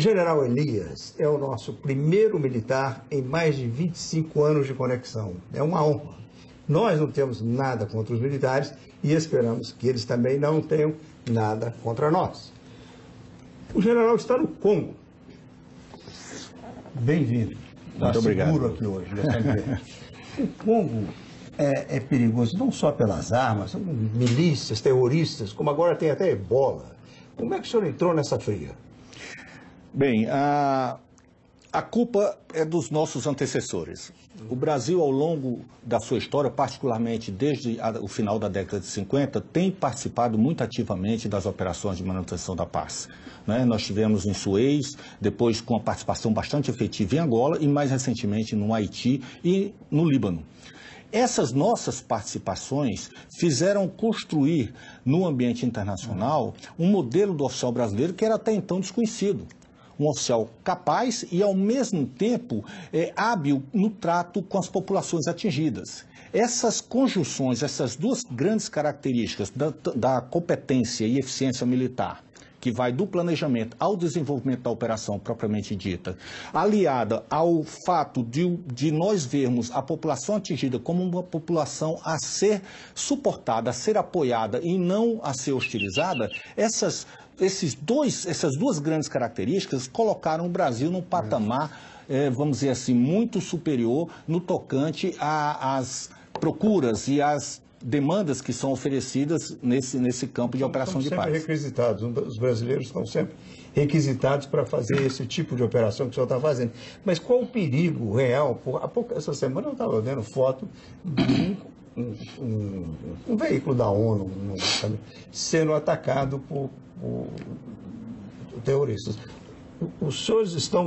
O general Elias é o nosso primeiro militar em mais de 25 anos de conexão. É uma honra. Nós não temos nada contra os militares e esperamos que eles também não tenham nada contra nós. O general está no Congo. Bem-vindo. Muito obrigado. Seguro aqui hoje. O Congo é perigoso não só pelas armas, são milícias, terroristas, como agora tem até ebola. Como é que o senhor entrou nessa fria? Bem, a culpa é dos nossos antecessores. O Brasil, ao longo da sua história, particularmente desde o final da década de 50, tem participado muito ativamente das operações de manutenção da paz. Né? Nós tivemos em Suez, depois com a participação bastante efetiva em Angola e mais recentemente no Haiti e no Líbano. Essas nossas participações fizeram construir no ambiente internacional um modelo do oficial brasileiro que era até então desconhecido. Um oficial capaz e, ao mesmo tempo, hábil no trato com as populações atingidas. Essas conjunções, essas duas grandes características da competência e eficiência militar, que vai do planejamento ao desenvolvimento da operação propriamente dita, aliada ao fato de nós vermos a população atingida como uma população a ser suportada, a ser apoiada e não a ser hostilizada, essas duas grandes características colocaram o Brasil num patamar, vamos dizer assim, muito superior no tocante às procuras e às demandas que são oferecidas nesse campo de operação de paz. Sempre requisitados, os brasileiros estão sempre requisitados para fazer esse tipo de operação que o senhor está fazendo. Mas qual o perigo real? Essa semana eu estava vendo foto de um veículo da ONU sendo atacado por terroristas. Os senhores estão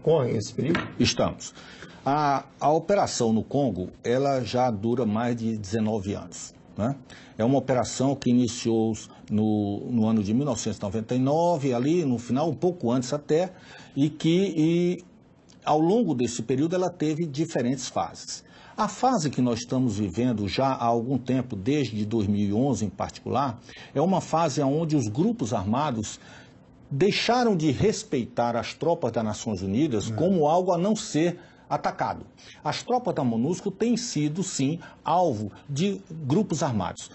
correm esse perigo? Estamos. A operação no Congo, ela já dura mais de 19 anos. Né? É uma operação que iniciou no ano de 1999, ali no final, um pouco antes até, e ao longo desse período ela teve diferentes fases. A fase que nós estamos vivendo já há algum tempo, desde 2011 em particular, é uma fase onde os grupos armados deixaram de respeitar as tropas das Nações Unidas como algo a não ser atacado. As tropas da MONUSCO têm sido, sim, alvo de grupos armados.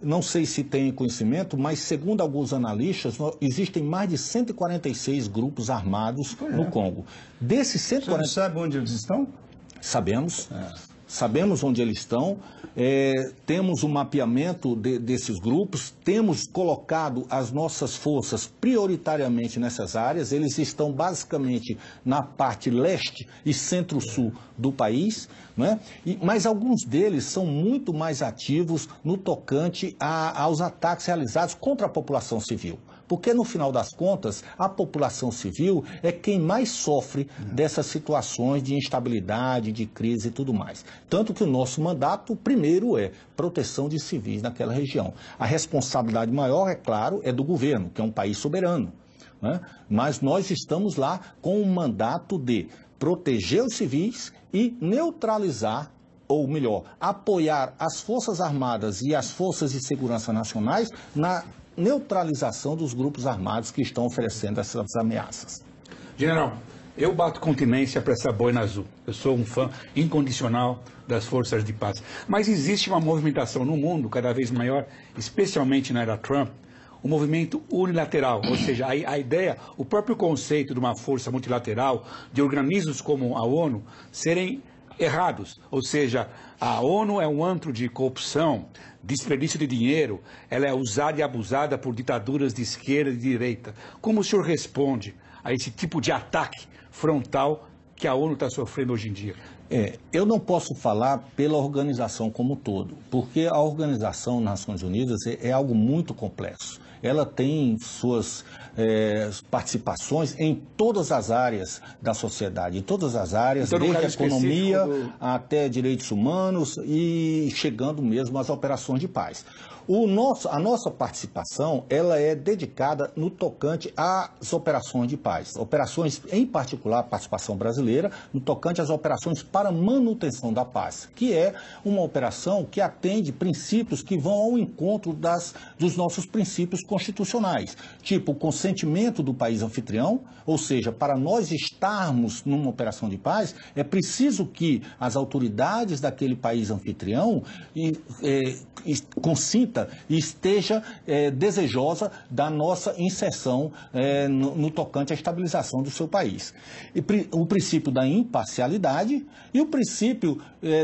Não sei se tem conhecimento, mas segundo alguns analistas, existem mais de 146 grupos armados no Congo. Desses 140... Você sabe onde eles estão? Sabemos. Sabemos onde eles estão, temos um mapeamento desses grupos, temos colocado as nossas forças prioritariamente nessas áreas, eles estão basicamente na parte leste e centro-sul do país, né? Mas alguns deles são muito mais ativos no tocante aos ataques realizados contra a população civil. Porque, no final das contas, a população civil é quem mais sofre dessas situações de instabilidade, de crise e tudo mais. Tanto que o nosso mandato, primeiro, é proteção de civis naquela região. A responsabilidade maior, é claro, é do governo, que é um país soberano, né? Mas nós estamos lá com um mandato de proteger os civis e neutralizar, ou melhor, apoiar as Forças Armadas e as Forças de Segurança Nacionais na neutralização dos grupos armados que estão oferecendo essas ameaças. General, eu bato continência para essa boina azul. Eu sou um fã incondicional das forças de paz. Mas existe uma movimentação no mundo cada vez maior, especialmente na era Trump, um movimento unilateral, ou seja, a ideia, o próprio conceito de uma força multilateral, de organismos como a ONU, serem errados, ou seja, a ONU é um antro de corrupção, desperdício de dinheiro, ela é usada e abusada por ditaduras de esquerda e de direita. Como o senhor responde a esse tipo de ataque frontal que a ONU está sofrendo hoje em dia? Eu não posso falar pela organização como um todo, porque a organização das Nações Unidas é algo muito complexo. Ela tem suas participações em todas as áreas da sociedade, em todas as áreas, então, desde a economia até direitos humanos e chegando mesmo às operações de paz. A nossa participação, ela é dedicada no tocante às operações de paz. Operações, em particular, a participação brasileira, no tocante às operações para manutenção da paz, que é uma operação que atende princípios que vão ao encontro dos nossos princípios constitucionais, tipo o consentimento do país anfitrião, ou seja, para nós estarmos numa operação de paz, é preciso que as autoridades daquele país anfitrião consinta e esteja desejosa da nossa inserção no tocante à estabilização do seu país. E o princípio da imparcialidade e o princípio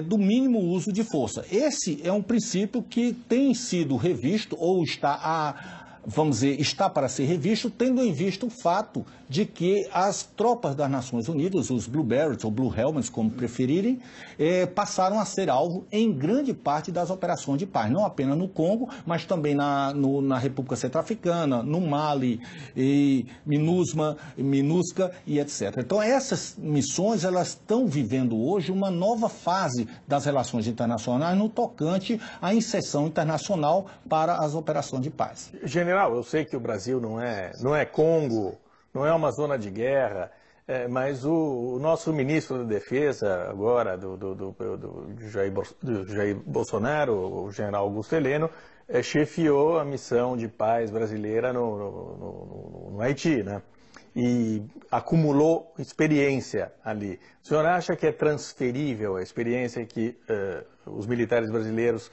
do mínimo uso de força. Esse é um princípio que tem sido revisto ou está para ser revisto, tendo em vista o fato de que as tropas das Nações Unidas, os Blue Berets ou Blue Helmets, como preferirem, passaram a ser alvo em grande parte das operações de paz, não apenas no Congo, mas também na República Centro-Africana, no Mali, MINUSCA e etc. Então essas missões, elas estão vivendo hoje uma nova fase das relações internacionais no tocante à inserção internacional para as operações de paz. General, eu sei que o Brasil não é Congo, não é uma zona de guerra, mas o nosso ministro da Defesa, agora, do Jair Bolsonaro, o general Augusto Heleno, chefiou a missão de paz brasileira no Haiti, né? E acumulou experiência ali. O senhor acha que é transferível a experiência que os militares brasileiros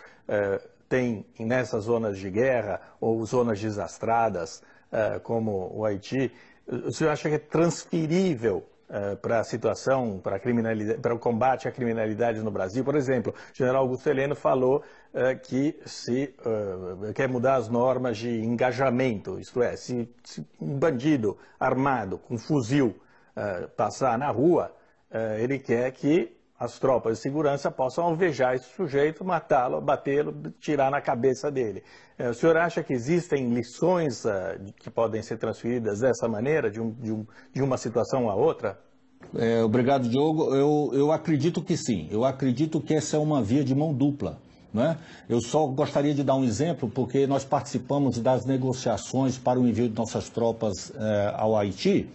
têm nessas zonas de guerra ou zonas desastradas, como o Haiti? O senhor acha que é transferível para a situação, para a criminalidade, para o combate à criminalidade no Brasil? Por exemplo, o general Augusto Heleno falou que quer mudar as normas de engajamento, isto é, se um bandido armado com fuzil passar na rua, ele quer que as tropas de segurança possam alvejar esse sujeito, matá-lo, batê-lo, tirar na cabeça dele. O senhor acha que existem lições que podem ser transferidas dessa maneira, de uma situação a outra? Obrigado, Diogo. Eu acredito que sim. Eu acredito que essa é uma via de mão dupla. Né? Eu só gostaria de dar um exemplo, porque nós participamos das negociações para o envio de nossas tropas ao Haiti.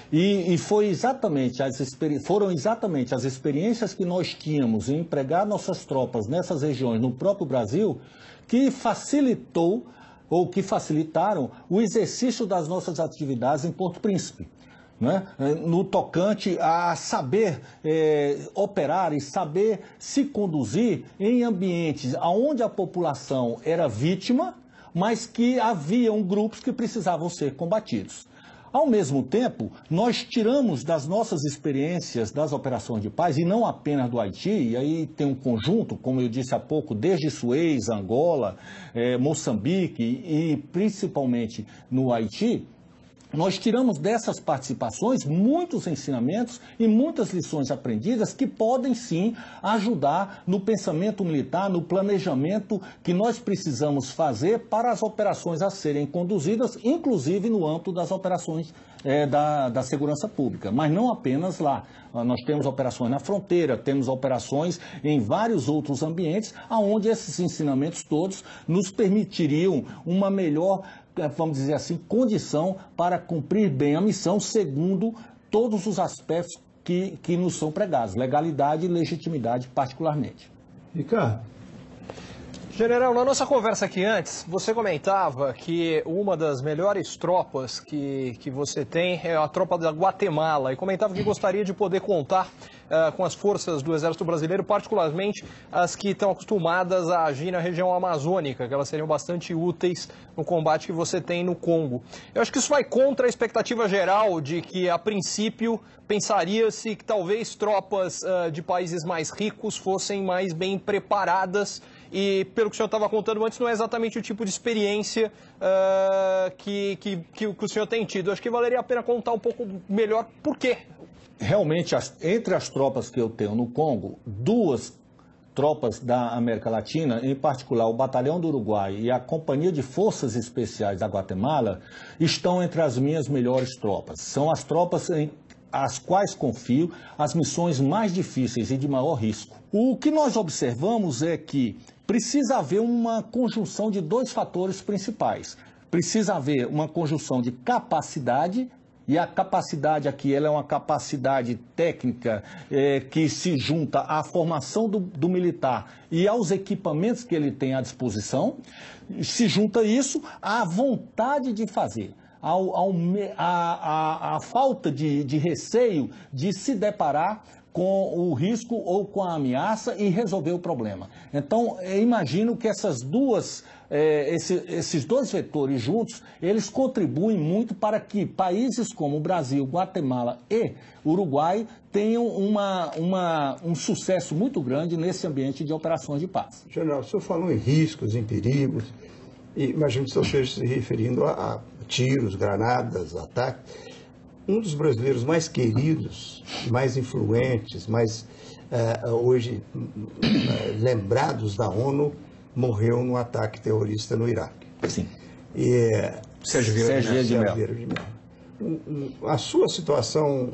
E foram exatamente as experiências que nós tínhamos em empregar nossas tropas nessas regiões, no próprio Brasil, que facilitaram o exercício das nossas atividades em Porto Príncipe. Né? No tocante a saber operar e saber se conduzir em ambientes onde a população era vítima, mas que haviam grupos que precisavam ser combatidos. Ao mesmo tempo, nós tiramos das nossas experiências das operações de paz, e não apenas do Haiti, e aí tem um conjunto, como eu disse há pouco, desde Suez, Angola, Moçambique e principalmente no Haiti. Nós tiramos dessas participações muitos ensinamentos e muitas lições aprendidas que podem sim ajudar no pensamento militar, no planejamento que nós precisamos fazer para as operações a serem conduzidas, inclusive no âmbito das operações da segurança pública, mas não apenas lá. Nós temos operações na fronteira, temos operações em vários outros ambientes, onde esses ensinamentos todos nos permitiriam uma melhor, vamos dizer assim, condição para cumprir bem a missão, segundo todos os aspectos que nos são pregados, legalidade e legitimidade particularmente. Ricardo. General, na nossa conversa aqui antes, você comentava que uma das melhores tropas que você tem é a tropa da Guatemala, e comentava que gostaria de poder contar com as forças do Exército Brasileiro, particularmente as que estão acostumadas a agir na região amazônica, que elas seriam bastante úteis no combate que você tem no Congo. Eu acho que isso vai contra a expectativa geral de que, a princípio, pensaria-se que talvez tropas de países mais ricos fossem mais bem preparadas. E, pelo que o senhor estava contando antes, não é exatamente o tipo de experiência que o senhor tem tido. Acho que valeria a pena contar um pouco melhor por quê. Realmente, entre as tropas que eu tenho no Congo, duas tropas da América Latina, em particular o Batalhão do Uruguai e a Companhia de Forças Especiais da Guatemala, estão entre as minhas melhores tropas. São as tropas as quais confio, as missões mais difíceis e de maior risco. O que nós observamos é que precisa haver uma conjunção de dois fatores principais. Precisa haver uma conjunção de capacidade, e a capacidade aqui ela é uma capacidade técnica que se junta à formação do militar e aos equipamentos que ele tem à disposição. Se junta isso à vontade de fazer, a falta de receio de se deparar com o risco ou com a ameaça e resolver o problema. Então, eu imagino que esses dois vetores juntos, eles contribuem muito para que países como o Brasil, Guatemala e Uruguai tenham um sucesso muito grande nesse ambiente de operações de paz. General, o senhor falou em riscos, em perigos, e imagino que o senhor esteja se referindo a tiros, granadas, ataques. Um dos brasileiros mais queridos, mais influentes, mais hoje lembrados da ONU, morreu num ataque terrorista no Iraque. Sim. Sérgio Vieira de Mello. A sua situação,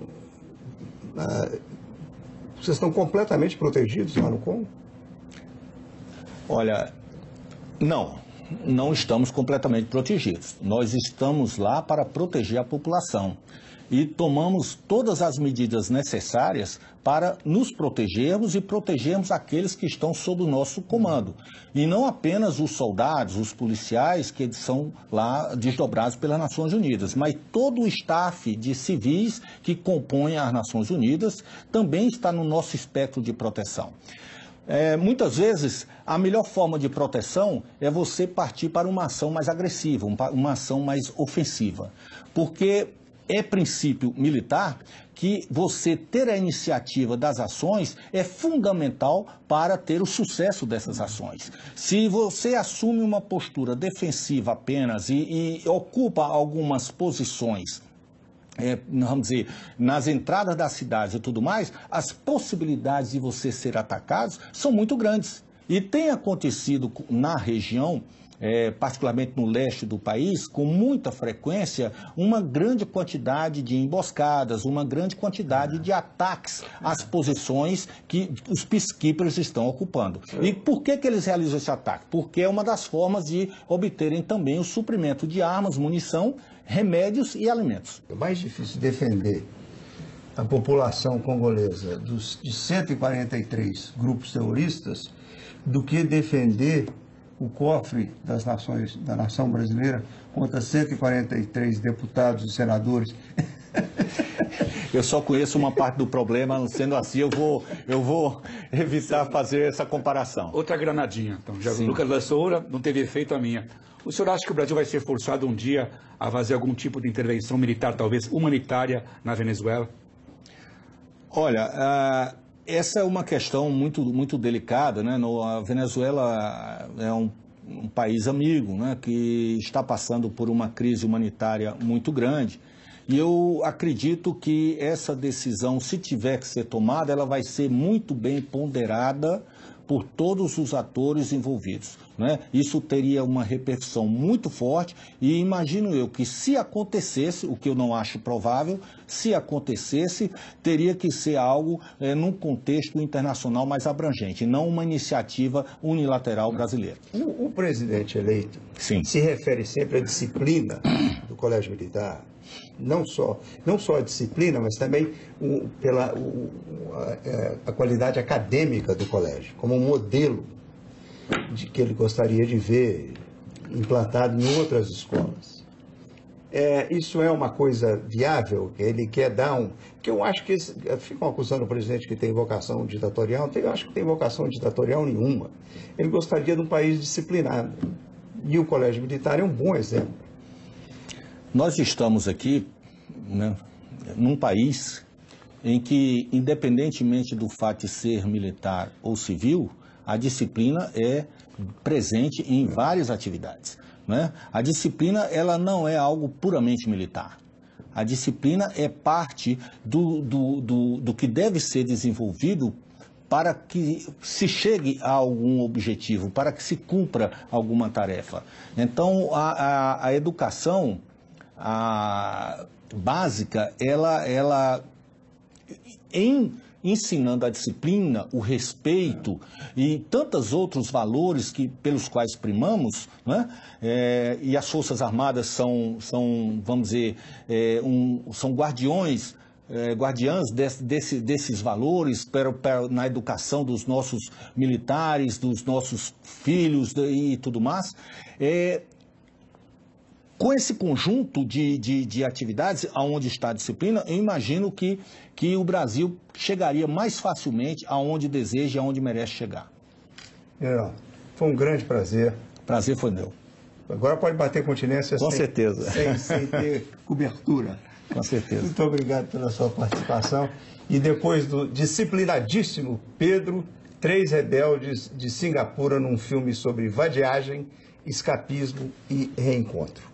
vocês estão completamente protegidos lá no Congo? Olha, não estamos completamente protegidos. Nós estamos lá para proteger a população. E tomamos todas as medidas necessárias para nos protegermos e protegermos aqueles que estão sob o nosso comando. E não apenas os soldados, os policiais que são lá desdobrados pelas Nações Unidas, mas todo o staff de civis que compõe as Nações Unidas também está no nosso espectro de proteção. Muitas vezes, a melhor forma de proteção é você partir para uma ação mais agressiva, uma ação mais ofensiva, porque é princípio militar que você ter a iniciativa das ações é fundamental para ter o sucesso dessas ações. Se você assume uma postura defensiva apenas e ocupa algumas posições, vamos dizer, nas entradas das cidades e tudo mais, as possibilidades de você ser atacado são muito grandes. E tem acontecido na região, particularmente no leste do país, com muita frequência, uma grande quantidade de emboscadas, uma grande quantidade de ataques às posições que os peacekeepers estão ocupando. E por que eles realizam esse ataque? Porque é uma das formas de obterem também o suprimento de armas, munição, remédios e alimentos. É mais difícil defender a população congolesa de 143 grupos terroristas do que defender o cofre da nação brasileira contra 143 deputados e senadores. Eu só conheço uma parte do problema, sendo assim eu vou evitar fazer essa comparação. Outra granadinha, então, já o Lucas lançou, não teve efeito a minha. O senhor acha que o Brasil vai ser forçado um dia a fazer algum tipo de intervenção militar, talvez humanitária, na Venezuela? Olha, essa é uma questão muito delicada, né? A Venezuela é um país amigo, né? Que está passando por uma crise humanitária muito grande. E eu acredito que essa decisão, se tiver que ser tomada, ela vai ser muito bem ponderada por todos os atores envolvidos, né? Isso teria uma repercussão muito forte e imagino eu que se acontecesse, o que eu não acho provável, se acontecesse, teria que ser algo num contexto internacional mais abrangente, não uma iniciativa unilateral brasileira. O presidente eleito se refere sempre à disciplina do Colégio Militar, não só a disciplina, mas também a qualidade acadêmica do colégio, como um modelo de que ele gostaria de ver implantado em outras escolas. Isso é uma coisa viável? Ele quer dar porque eu acho que ficam acusando o presidente que tem vocação ditatorial. Eu acho que não tem vocação ditatorial nenhuma. Ele gostaria de um país disciplinado. E o Colégio Militar é um bom exemplo. Nós estamos aqui, né, num país em que, independentemente do fato de ser militar ou civil, a disciplina é presente em várias atividades, né? A disciplina ela não é algo puramente militar. A disciplina é parte do que deve ser desenvolvido para que se chegue a algum objetivo, para que se cumpra alguma tarefa. Então, a educação básica, ela ensinando a disciplina, o respeito e tantos outros valores pelos quais primamos, né? E as Forças Armadas são vamos dizer, são guardiãs desses valores na educação dos nossos militares, dos nossos filhos e tudo mais. Com esse conjunto de atividades, aonde está a disciplina, eu imagino que o Brasil chegaria mais facilmente aonde deseja e aonde merece chegar. Foi um grande prazer. Prazer foi meu. Agora pode bater continência Com certeza. Sem ter cobertura. Com certeza. Muito obrigado pela sua participação. E depois do disciplinadíssimo Pedro, 3 rebeldes de Singapura num filme sobre vadiagem, escapismo e reencontro.